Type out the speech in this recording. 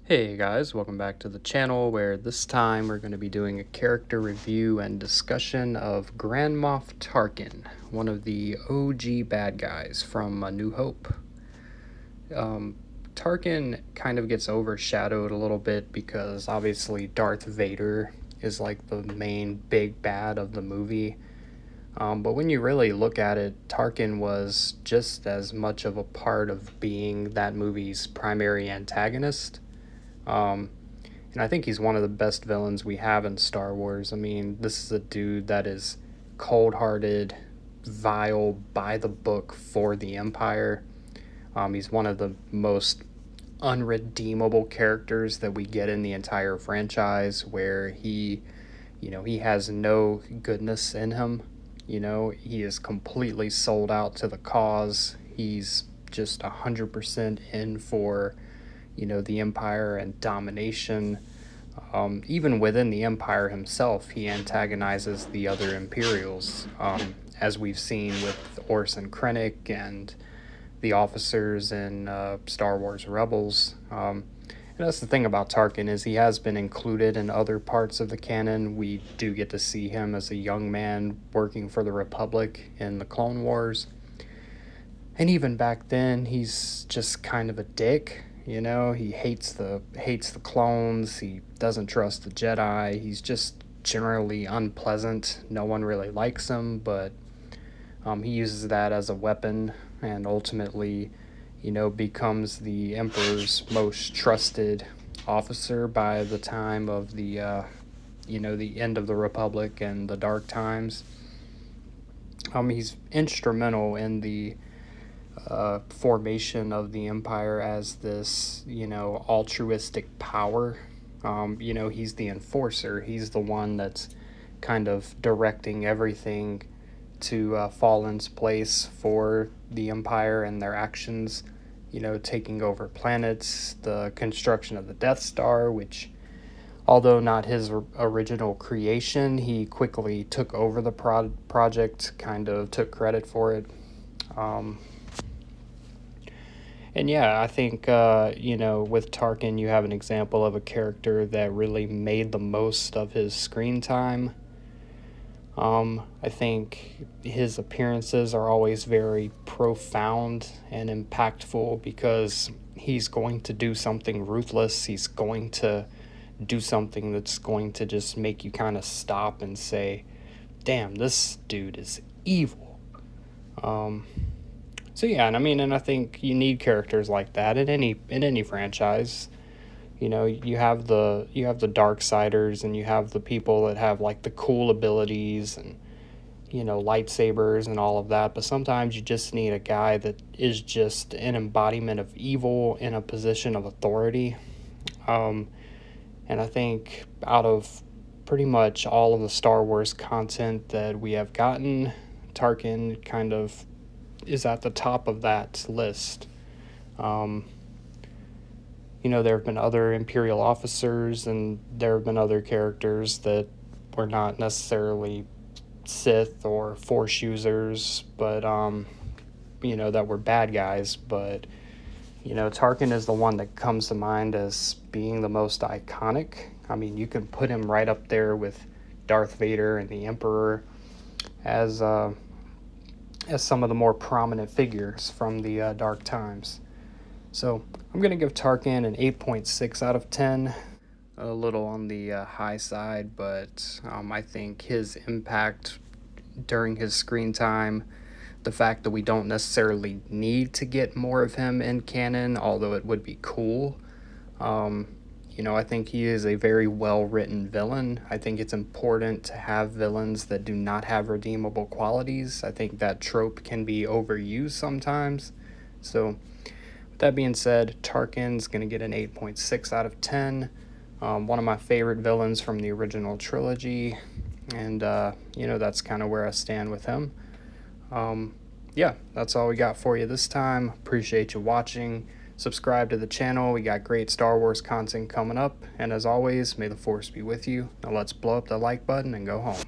Hey guys, welcome back to the channel where this time we're going to be doing a character review and discussion of Grand Moff Tarkin, one of the OG bad guys from A New Hope. Tarkin kind of gets overshadowed a little bit because obviously Darth Vader is like the main big bad of the movie. But when you really look at it, Tarkin was just as much of a part of being that movie's primary antagonist. And I think he's one of the best villains we have in Star Wars. I mean, this is a dude that is cold-hearted, vile, by the book for the Empire. He's one of the most unredeemable characters that we get in the entire franchise, where he has no goodness in him. He is completely sold out to the cause. He's just 100% in for the Empire and domination. Even within the Empire himself, he antagonizes the other Imperials, as we've seen with Orson Krennic and the officers in Star Wars Rebels. And that's the thing about Tarkin, is he has been included in other parts of the canon. We do get to see him as a young man working for the Republic in the Clone Wars. And even back then, he's just kind of a dick. He hates the clones. He doesn't trust the Jedi. He's just generally unpleasant. No one really likes him, but he uses that as a weapon, and ultimately, becomes the Emperor's most trusted officer by the time of the end of the Republic and the Dark Times. He's instrumental in the formation of the Empire as this, altruistic power. He's the enforcer. He's the one that's kind of directing everything to fall into place for the Empire and their actions, taking over planets, the construction of the Death Star, which, although not his original creation, he quickly took over the project, kind of took credit for it. And yeah, I think, with Tarkin, you have an example of a character that really made the most of his screen time. I think his appearances are always very profound and impactful because he's going to do something ruthless. He's going to do something that's going to just make you kind of stop and say, damn, this dude is evil. So yeah, and I think you need characters like that in any franchise. You have the Darksiders, and you have the people that have like the cool abilities and lightsabers and all of that. But sometimes you just need a guy that is just an embodiment of evil in a position of authority. And I think out of pretty much all of the Star Wars content that we have gotten, Tarkin kind of is at the top of that list. There have been other Imperial officers, and there have been other characters that were not necessarily Sith or Force users, but that were bad guys. But Tarkin is the one that comes to mind as being the most iconic. I mean, you can put him right up there with Darth Vader and the Emperor as some of the more prominent figures from the Dark Times. So I'm going to give Tarkin an 8.6 out of 10. A little on the high side, but I think his impact during his screen time, the fact that we don't necessarily need to get more of him in canon, although it would be cool. I think he is a very well-written villain. I think it's important to have villains that do not have redeemable qualities. I think that trope can be overused sometimes. So, with that being said, Tarkin's going to get an 8.6 out of 10. One of my favorite villains from the original trilogy. And, that's kind of where I stand with him. Yeah, that's all we got for you this time. Appreciate you watching. Subscribe to the channel. We got great Star Wars content coming up. And as always, may the Force be with you. Now let's blow up the like button and go home.